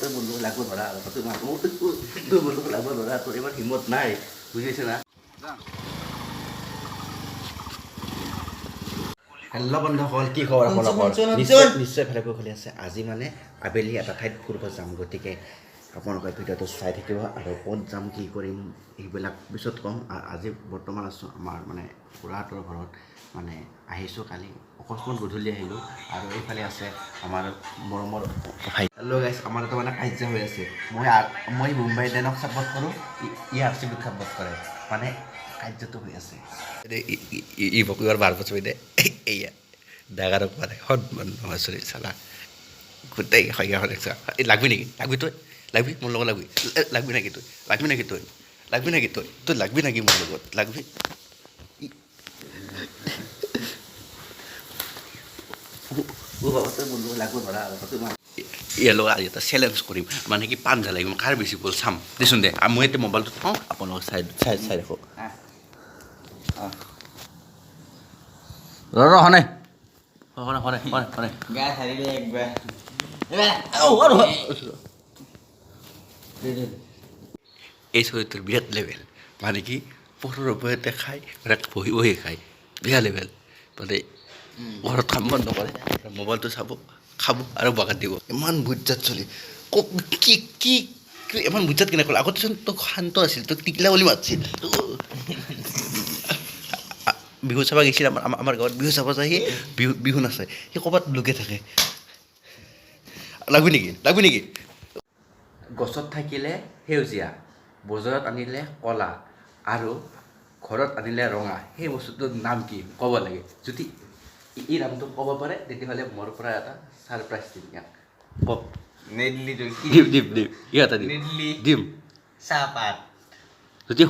তই বন্ধু লাগব ধৰা তই মানুহ তই বন্ধু লাগব ধৰা তোৰ ইমান হিম্মত নাই বুজিছে না হেল্ল' বন্ধুসকল কি খবৰ আপোনালোকৰ নিশ্চয় ভালে চলি আছে আজি মানে আবেলি এটা ঠাইত ফুৰিব যাম গতিকে আপোনালোকে ভিডিঅ'টো চাই থাকিব আৰু ক'ত যাম কি কৰিম এইবিলাক পিছত ক'ম আজি বৰ্তমান আছোঁ আমাৰ মানে খুৰাহঁতৰ ঘৰত মানে আহিছোঁ কালি অকস্মাত গধূলি আহিলোঁ আৰু এইফালে আছে আমাৰ মৰমৰ ভাই হেল্ল' গাইছ আমাৰ এটা মানে কাজিয়া হৈ আছে মই মুম্বাই ইণ্ডিয়ানক ছাপোৰ্ট কৰোঁ ই আৰ চি বিক ছাপোৰ্ট কৰে মানে কাৰ্যটো হৈ আছে ই বকিবাৰ বাৰ বছৰ দে এয়া ডাঙৰক মানে সন্মান নহয় চলি চালা গোটেই লাগবি নেকি লাগবি মোৰ লগত লাগবি নেকি তই লাগবি নেকি তই লাগবি নেকি মোৰ লগত লাগবি ইয়াৰ লগত আজি এটা চেলেঞ্জ কৰিম মানে কি পাঞ্জা লাগিব কাৰ বেছি বল চাম দেচোন দে মই এতিয়া মোবাইলটো থওঁ আপোনালোক চাই ৰাখোঁ হনে এই চৰিত্ৰৰ বিৰাট লেভেল মানে কি পথৰ ওপৰতে খাই বহি খায় বেয়া লেভেল মানে ঘৰত কাম বন্ধ নকৰে মোবাইলটো চাব খাব আৰু বাগাত দিব ইমান বুজাত চলি কি ইমান বুজাত কেনেকৈ ক'লে আগতেচোন তোক শান্ত আছিল তোক টিকলা বুলি মাতিছিল বিহু চাব গৈছিল আমাৰ গাঁৱত বিহু চাব যায় সি বিহু নাচায় সি ক'ৰবাত লুকে থাকে লাগবি নেকি গছত থাকিলে সেউজীয়া বজাৰত আনিলে ক'লা আৰু ঘৰত আনিলে ৰঙা সেই বস্তুটোৰ নাম কি ক'ব লাগে যদি এই নামটো ক'ব পাৰে তেতিয়াহ'লে মোৰ পৰা এটা ছাৰপ্ৰাইজ দিম ইয়াক কওক দিম চাহপাত যদি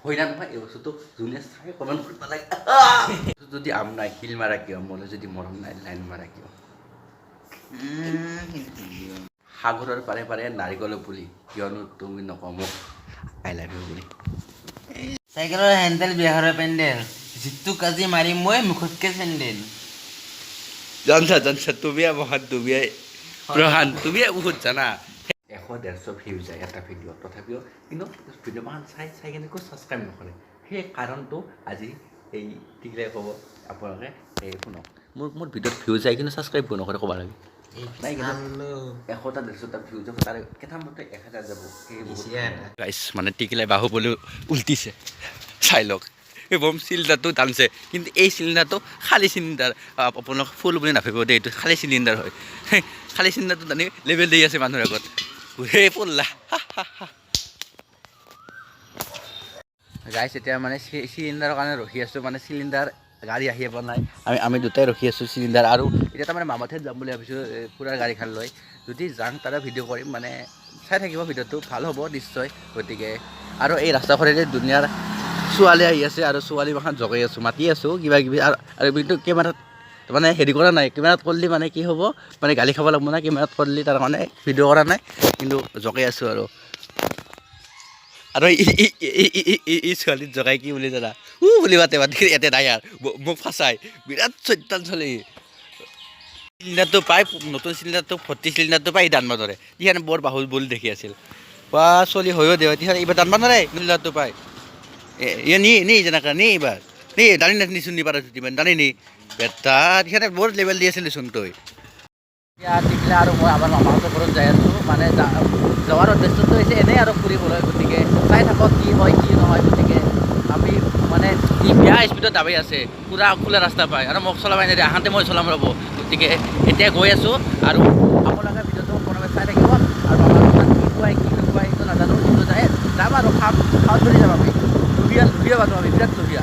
হয় না নহয় এই বস্তুটো যোনে চাই কমেণ্ট কৰিব লাগে যদি আম নাই শিল মাৰা কিয় মোলৈ যদি মৰম নাই লাইন মাৰা কিয় সাগৰৰ পাৰে পাৰে নাৰিকলৰ পুলি কিয়নো তুমি নকওঁ মোক আই লাভ ইউ বুলি চাইকেলৰ হেণ্ডেল বিহাৰৰ পেণ্ডেল যিটো কাজি মাৰিম মই মুখতকে চেণ্ডেল জানছা তুমি প্ৰহান তুমি বহুত জানা 100-150 ভিউ যায় এটা ভিডিঅ' তথাপিও কিন্তু ভিডিঅ'মান চাই কেনেকৈ ছাবস্ক্ৰাইব নকৰে সেই কাৰণটো আজি এই টিকলাই ক'ব আপোনালোকে এই শুনক মোৰ ভিডিঅ'ত ভিউ যায় কিন্তু ছাবস্ক্ৰাইব নকৰে ক'ব লাগে নাই কিন্তু 100-150 ভিউ যাব তাৰে কেইটামানতে 1000 যাব গাইছ মানে টিকলাই বাহুবলী উল্টিছে চাই লওক এই বম চিলিণ্ডাৰটো টানছে কিন্তু এই চিলিণ্ডাৰটো খালী চিলিণ্ডাৰ আপোনালোক ফুল বুলি নাভাবিব দেই এইটো খালী চিলিণ্ডাৰ হয় খালী চিলিণ্ডাৰটো টানি লেবেল দি আছে মানুহৰ আগত সেই পল্লা গাইছ এতিয়া মানে চিলিণ্ডাৰৰ কাৰণে ৰখি আছোঁ মানে চিলিণ্ডাৰ গাড়ী আহি পোৱা নাই আমি দুটাই ৰখি আছোঁ চিলিণ্ডাৰ আৰু এতিয়া তাৰমানে মামাঠাইত যাম বুলি ভাবিছোঁ খুৰাৰ গাড়ীখন লৈ যদি যাওঁ তাৰে ভিডিঅ' কৰিম মানে চাই থাকিব ভিডিঅ'টো ভাল হ'ব নিশ্চয় গতিকে আৰু এই ৰাস্তাখনেৰে দুনিয়াৰ ছোৱালী আহি আছে আৰু ছোৱালী মাখান জগাই আছোঁ মাতি আছোঁ কিবা কিবি আৰু কিন্তু কেমেৰাত মানে হেৰি কৰা নাই কেমেৰাত কৰিলে মানে কি হ'ব মানে গালি খাব লাগিব না কেমেৰাত কৰিলে তাৰ কাৰণে ভিডিঅ' কৰা নাই কিন্তু জগাই আছোঁ আৰু এই ছোৱালীত জগাই কি বুলি জানা বুলি মাতে ইয়াতে নাই আৰু মোক ফাঁচাই বিৰাট চৈতান চলি চিলিণ্ডাৰটো পাই নতুন চিলিণ্ডাৰটো ভৰ্তি চিলিণ্ডাৰটো পাই দান মাৰে ইহানে বৰ বাহুল বুলি দেখি আছিল বা চলি হৈও দেৱ তিহানে এইবাৰ দান মাৰে চিলিণ্ডাৰটো পাই নি যেনেকৈ নি এইবাৰ নি দানি নিচোন নি পাৰা ইমান দানি নি বেটা তিহানে বৰ লেভেল দি আছিল চোন তই এতিয়া টিকলা আৰু মই আমাৰ মামাহঁতৰ ঘৰত যাই আছোঁ মানে যোৱাৰ উদ্দেশ্যটো হৈছে এনেই আৰু ফুৰিবলৈ গতিকে চাই থাকক কি হয় কি নহয় গতিকে আমি মানে ই বেয়া স্পীডত দাবি আছে পূৰা খোলা ৰাস্তা পায় আৰু মোক চলাব নিদিয়ে আহাতে মই চলাম ৰ'ব গতিকে এতিয়া গৈ আছোঁ আৰু আপোনালোকে ভিডিঅ'টো সম্পূৰ্ণভাৱে চাই থাকিব আৰু আমাৰ দোকান কি খুৱাই কি নোখোৱাই সেইটো নাজানো কিন্তু যাম আৰু খাওঁ ধৰি যাম আমি লুবিয়া মানুহ আমি বিৰাট লুবিয়া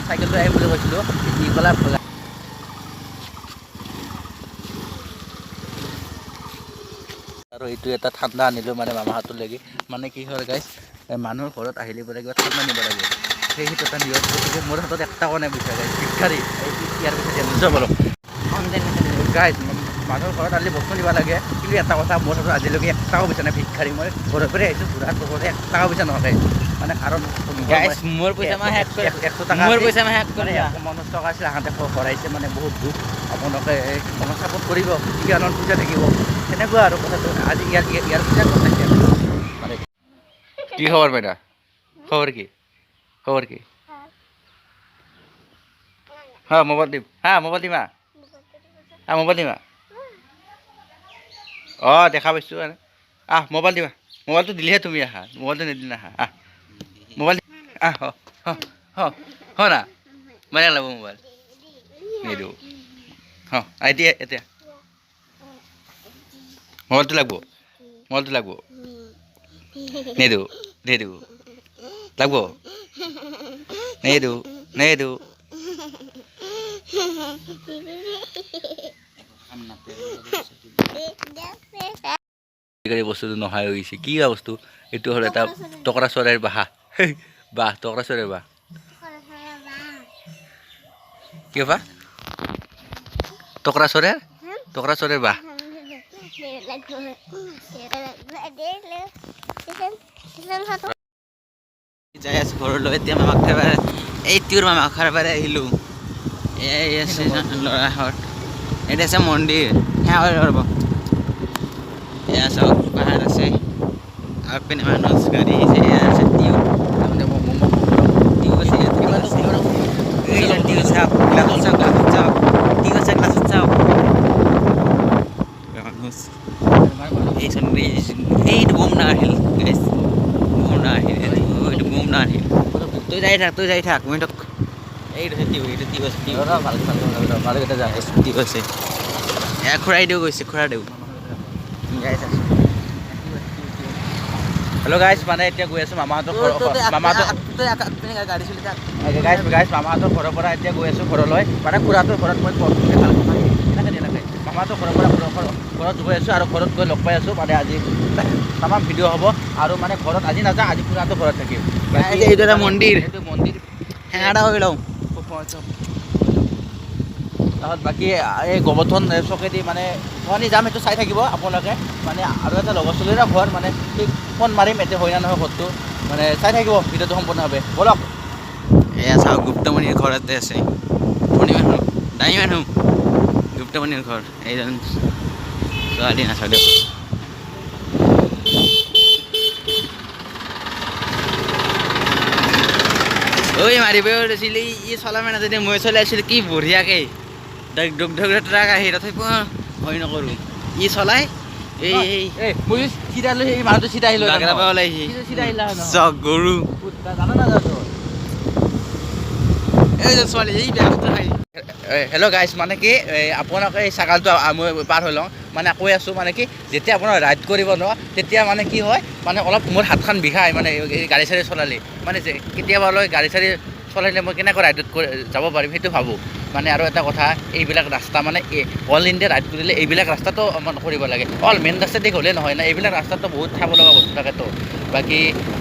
চাইকেল লৈ আহিম বুলি কৈছিলোঁ ই ক'লা আৰু এইটো এটা ঠাণ্ডা আনিলোঁ মানে মামাহঁতৰ লাগি মানে কি হয় গাইছ মানুহৰ ঘৰত আহিলে বোলে কিবা ঠাণ্ডা নিব লাগে সেইটো এটা নিয়ম গতিকে মোৰ হাতত একটাও নাই বুইছা গাইছ ভিক্ষাৰী ইয়াৰ পিছত বুজা বাৰু গাইছ মানুহৰ ঘৰত আজি বস্তু নিব লাগে কিন্তু এটা কথা মোৰ হাতত আজিলৈকে 1 টকাও পইচা নাই ভিক্ষাৰী মই ঘৰৰ পৰাই আহিছোঁ ঘূৰাৰ ঘৰতে 1 টকা পইচা নহয় মানে কাৰণ গাইছ মোৰ পইচা মই শেষ কৰি 100 টকা মোৰ পইচা মই শেষ কৰি 150 টকা আছিল আহাতে ভৰাইছে মানে বহুত দুখ আপোনালোকে মনত ছাপোৰ্ট কৰিব কিয়নো পইচা থাকিব সেনেকুৱা আৰু কথাটো আজি ইয়াৰ পইচা ক'ত থাকে মানে কি খবৰ বাইদা খবৰ কি হা মোবাইল দিম মোবাইল দিমা মোবাইল দিমা অঁ দেখা পাইছোঁ মোবাইল দিবা মোবাইলটো দিলেহে তুমি আহা মোবাইলটো নিদিলে নাহা মোবাইল না মানে ল'ব মোবাইল নিদিওঁ এতিয়া মোবাইলটো লাগব নিদিওঁ লাগব নিদিওঁ আজিকালি বস্তুটো নোহোৱা হৈ গৈছে কি বস্তু এইটো হ'ল এটা টকৰা চৰাইৰ বাঁহ টকৰা চৰাইৰ বাঁহ কি বাঁহ টকৰা চৰাইৰ বাঁহ যাই আছোঁ ঘৰলৈ এতিয়া মামাক খাব এইটোৰ মামাক খাব আহিলোঁ এই আছে ল'ৰাহঁত এইটো আছে মন্দিৰ সেয়া ৰ'ব এয়া চাওক পাহাৰ আছে আৰু পিনে মানুহ গাড়ী আহিছে এয়া আছে টিউ আছে টিউ চাওক গ্লাছত চাওক টিউ আছে গ্লাছত চাওক এইটো বোম নাহিল তই যাই থাক মই তোক এইটো টিউ আছে টিউ আছে এয়া খুৰাই দিও গৈছে খুৰা দিও হেল্ল' গাইছ মানে এতিয়া গৈ আছোঁ মামাহঁতৰ মামাহঁতৰ ঘৰৰ পৰা এতিয়া গৈ আছোঁ ঘৰলৈ মানে খুৰাটোৰ ঘৰত মই এনেকৈ মামাহঁতৰ ঘৰৰ পৰা ঘৰত গৈ আছোঁ আৰু ঘৰত গৈ লগ পাই আছোঁ মানে আজি তামাম ভিডিঅ' হ'ব আৰু মানে ঘৰত আজি নাযাওঁ আজি খুৰাটোৰ ঘৰত থাকিম এইটো এটা মন্দিৰ হেঙাৰা হৈ লওঁ তাৰপিছত বাকী এই গোবৰ্ধন চকেদি মানে মই যাম সেইটো চাই থাকিব আপোনালোকে মানে আৰু এটা লগৰ চলিৰে ঘৰ মানে ঠিক ফোন মাৰিম এতিয়া হয় না নহয় ঘৰটো মানে চাই থাকিব ভিডিঅ'টো সম্পূৰ্ণভাৱে ব'লক এয়া চাওক গুপ্তমণিৰ ঘৰতে আছে ধনী মানুহ দামী মানুহ গুপ্তমণিৰ ঘৰ এইজন ছোৱালী নাচাওক দিয়ক ঐ মাৰিব ওলাইছিলে ই চলাব নাজানে মই চলাইছিলোঁ কি বঢ়িয়াকৈ ধক ট্ৰাক আহি তথাপিও ভয় নকৰোঁ ই চলাই মই চিধা লৈ এই মানুহটো চিধা আহিলোঁ ওলাইছে চিধা আহিলা চক গৰু জানো নাজানো এই যে ছোৱালী এই বেয়াটো খাই হেল্ল' গাইছ মানে কি আপোনালোকে এই ছাগালটো মই পাৰ হৈ লওঁ মানে কৈ আছোঁ মানে কি যেতিয়া আপোনাৰ ৰাইড কৰিব ন তেতিয়া মানে কি হয় মানে অলপ মোৰ হাতখন বিষায় মানে এই গাড়ী চাড়ী চলালে মানে যে কেতিয়াবালৈ গাড়ী চাড়ী চলালে মই কেনেকৈ ৰাইডত যাব পাৰিম সেইটো ভাবোঁ মানে আৰু এটা কথা এইবিলাক ৰাস্তা মানে অল ইণ্ডিয়া ৰাইড কৰিলে এইবিলাক ৰাস্তাটো কৰিব লাগে অল মেইন ৰাস্তাতে গ'লে নহয় না এইবিলাক ৰাস্তাটো বহুত চাব লগা বস্তু থাকেতো বাকী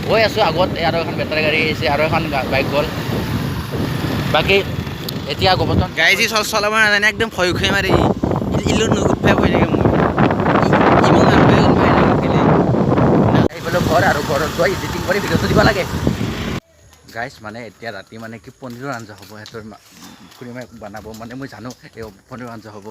গৈ আছোঁ আগত আৰু এখন বেটাৰী গাড়ী আহিছে আৰু এখন বাইক গ'ল বাকী এতিয়া গোবৰ্ধন গাড়ী যি চলাব নাজানে একদম ভয় খুৱাই মাৰি ইলো উৎপাই হৈ থাকে মোৰ এইফালে ঘৰ আৰু ঘৰত গৈ এডিটিং কৰি ভিডিঅ'টো দিব লাগে গাইছ মানে এতিয়া ৰাতি মানে কি পনীৰৰ আঞ্জা হ'ব সিহঁতৰ খুৰীমাই বনাব মানে মই জানো এই পনীৰৰ আঞ্জা হ'ব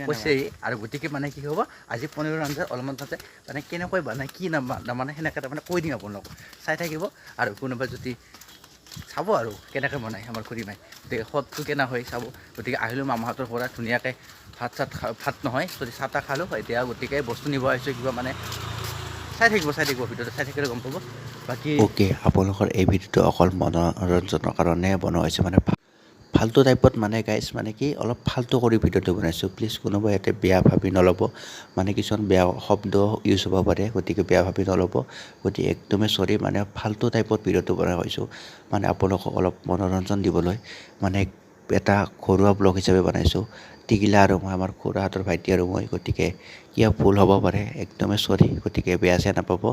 কৈছেই আৰু গতিকে মানে কি হ'ব আজি পনীৰৰ আঞ্জা অলপমান তাতে মানে কেনেকৈ বনায় কি নামানে সেনেকৈ তাৰমানে কৈ দিম আপোনালোকক চাই থাকিব আৰু কোনোবাই যদি চাব আৰু কেনেকৈ বনায় আমাৰ খুৰীমাই গতিকে সোৱাদটো কেনে হয় চাব গতিকে আহিলোঁ মামাহঁতৰ পৰা ধুনীয়াকৈ ভাত নহয় যদি চাহ তাহ খালোঁ এতিয়া গতিকে বস্তু নিব আহিছোঁ কিবা মানে চাই থাকিব ভিডিঅ'টো চাই থাকিলে গম পাব বাকী অ'কে আপোনালোকৰ এই ভিডিঅ'টো অকল মনোৰঞ্জনৰ কাৰণে বনোৱা হৈছে মানে ফাল্টু টাইপত মানে গাইছ মানে কি অলপ ফাল্টু কৰি ভিডিঅ'টো বনাইছোঁ প্লিজ কোনোবাই ইয়াতে বেয়া ভাবি নল'ব মানে কিছুমান বেয়া শব্দ ইউজ হ'ব পাৰে গতিকে বেয়া ভাবি নল'ব গতিকে একদমেই চৰি মানে ফাল্টু টাইপত ভিডিঅ'টো বনাই হৈছোঁ মানে আপোনালোকক অলপ মনোৰঞ্জন দিবলৈ মানে এটা ঘৰুৱা ব্লগ হিচাপে বনাইছোঁ টিকিলা আৰু মই আমাৰ খুৰাহঁতৰ ভাইটি আৰু মই গতিকে কিয় ভুল হ'ব পাৰে একদমেই চৰি গতিকে বেয়া চেয়া নাপাব